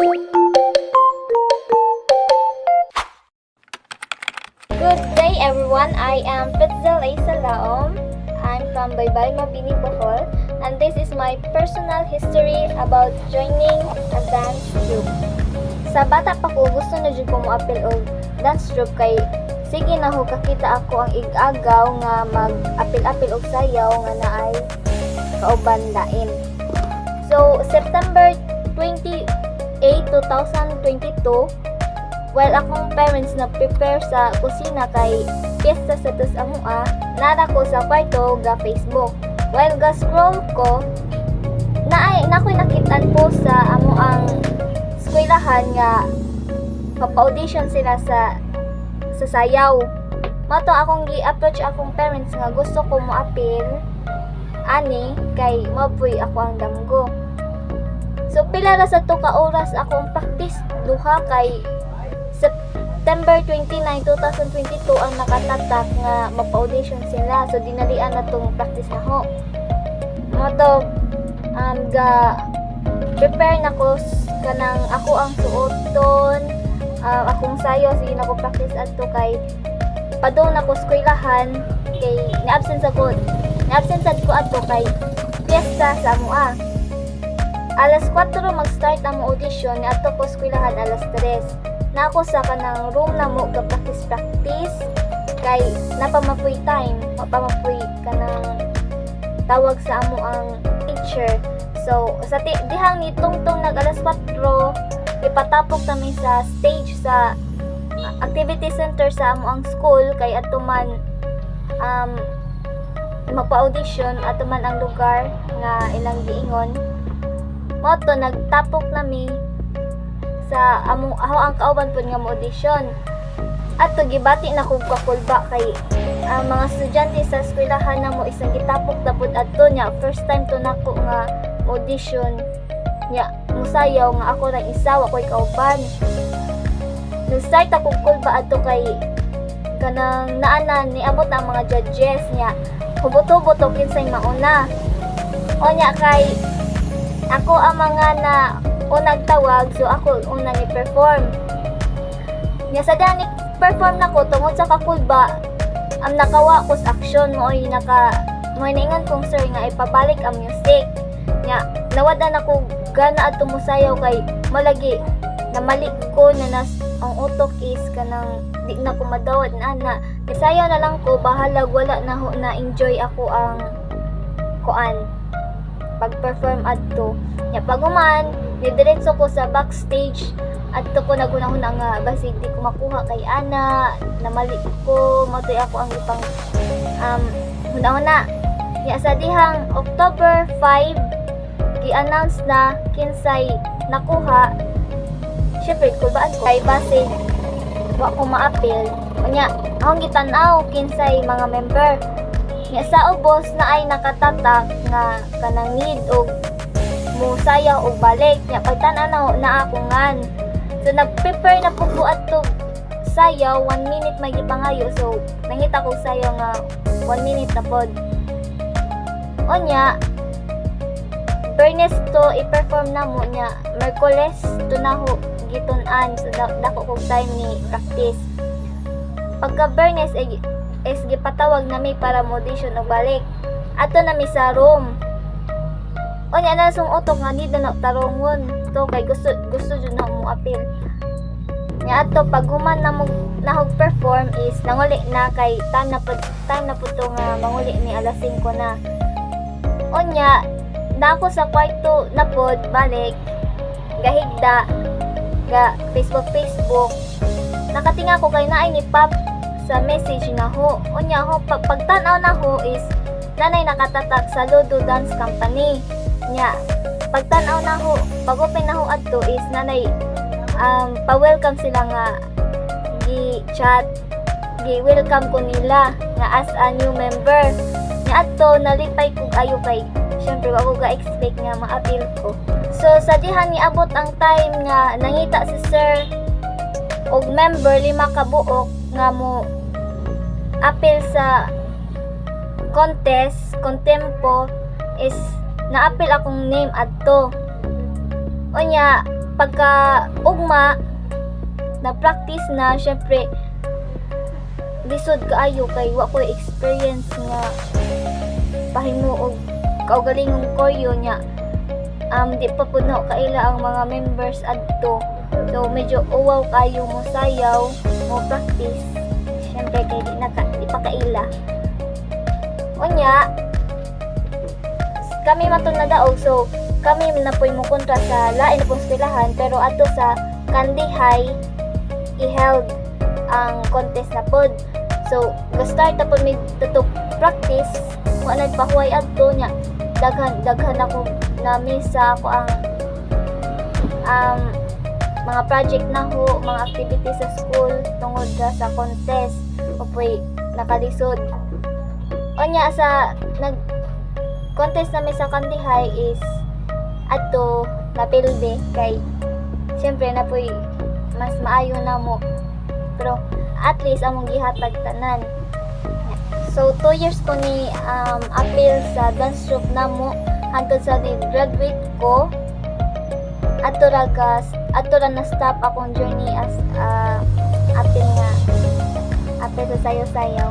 Good day everyone, I am Pitzel Salaom. I'm from Baybay Mabini, Bohol, and this is my personal history about joining a dance troupe. Sa bata pa ko, gusto na dyan ko mo-apil og dance troupe kay sige na ho kakita ako ang igagaw nga mag-apil-apil og sayaw nga naay kauban lain. So, September 28, 2022, while akong parents na prepare sa kusina kay piyesta sa tus amua, nara ko sa kwarto ga Facebook. While ga scroll ko, nakoy nakitaan po sa amuang eskwelahan nga mapa-audition sila sa sayaw. Mato akong gi-approach akong parents nga gusto ko mo appeal ani kay mabuy ako ang damgo. So pila ra sa 2 ka oras akong practice duha kay September 29, 2022 ang nakatatak nga magpa-audition sila. So dinalian na tong practice na ho. Mato ga prepare na ko kanang ako ang suoton, akong sayo sige na ko practice adto kay padung na ko eskwelahan kay ni-absent sad ko adto kay piyesta sa amua. Alas 4 mag-start ang audition ni adto ko eskwelahan alas 3. Na ako sa kanang room na mo ga practice kay napamapuy time, mapamapuy kanang tawag sa amo ang teacher. So sa dihang ni tungtong nag alas 4 ipatapok kami sa stage sa activity center sa amo ang school kay atuman magpa-audition atuman ang lugar nga ilang giingon. Moto nagtapok nami sa amo ang kauban pud nga mo audition. Ato gibati na kog kakulba kay ang mga estudyante sa eskwelahan na mo isang gitapok na pud adto nya first time to nako nga audition nya musayaw nga ako ra isa wa koy kauban. Nag-start ako kulba adto kay kanang naanan ni abot ang mga judges nya hubot-hubot og kinsay mauna. O nya kay ako ang mga na unang tawag, so ako unang i-perform. Nya sa dani perform nako tungod sa kakulba, ang nakawa ko sa action mo ay mo ingon kong sir nga ipabalik ang music. Nya nawadan ako gana adto musayaw kay malagi namalik ko na ang utok is kanang di na ko madawat na sayaw na lang ko bahalag wala na enjoy ako ang kuan pag-perform adto. Nya paguman didiretso ko sa backstage adto ko nagunahuna nga basig di ko makuha kay ana namali ko matoy ako ang ipang hunahuna. Nya sa dihang October 5 gi-announce na kinsay nakuha. Syempre kulbaan ko kay basig wa ko ma-appeal. Nya akong gitan-aw kinsay mga member. Nya sa ubos na ay nakatatak nga kanang need og musayaw og balik. Nya pagtan-aw na ako ngan. So nag-prepare na pud ko adto sayaw 1 minute may gipangayo. So nangita ko sayaw nga 1 minute na pod. Onya Bernes to i-perform na mo nya Merkules to na ho gitun-an. So dako kog time ni practice. Pagka Bernes is gipatawag nami para mo audition og balik. Ato nami sa room. Onya na sung utok nga nid na tarongon to kay gusto jud na mo appeal. Nya ato pag human na mo nahog perform is nanguli na kay time na pud to nga manguli ni alas 5 na. Onya na ako sa kwarto na pod balik gahigda ga Facebook nakatinga ko kay naay ni Pop sa message na ho. Onya ho pagtan-aw na ho is nanay nakatatak sa Ludo Dance Company. Nya pagtan-aw na ho pag-open na ho adto is nanay pa-welcome sila nga gi-chat gi-welcome ko nila nga as a new member. Nya adto nalipay kog ayo kay syempre ako ga-expect nga ma-appeal ko. So sa dihang niabot ang time nga nangita si sir og member 5 ka buok nga mo appeal sa contest contempo is na-appeal akong name adto. Unya pagka ugma na practice na, syempre lisod kaayo kay wa ko experience nga pahimuog kaugalingong choreo nya. Di pa pud na kaila ang mga members adto, so medyo uwaw kayo mo sayaw mo practice, syempre kay di pa kaila. Unya kami matud na daog, so kami na po'y mo kontra sa lain na pong eskwelahan, pero ato sa Kandy High i-held ang contest na pod. So ga-start na po may tutok practice, kung anong pahuay adto nya, daghan ako na miss sa ako ang mga project na ho, mga activities sa school tungod sa contest, o po'y nakalisod. Unya sa contest namin sa Kandy High is ato napilde kay syempre na po'y mas maayo na mo, pero at least among gihatag tanan. So 2 years ko ni appeal sa dance troupe namo hangtod sa ni graduate ko. Ato ra na stop akong journey as appeal sa sayaw-sayaw.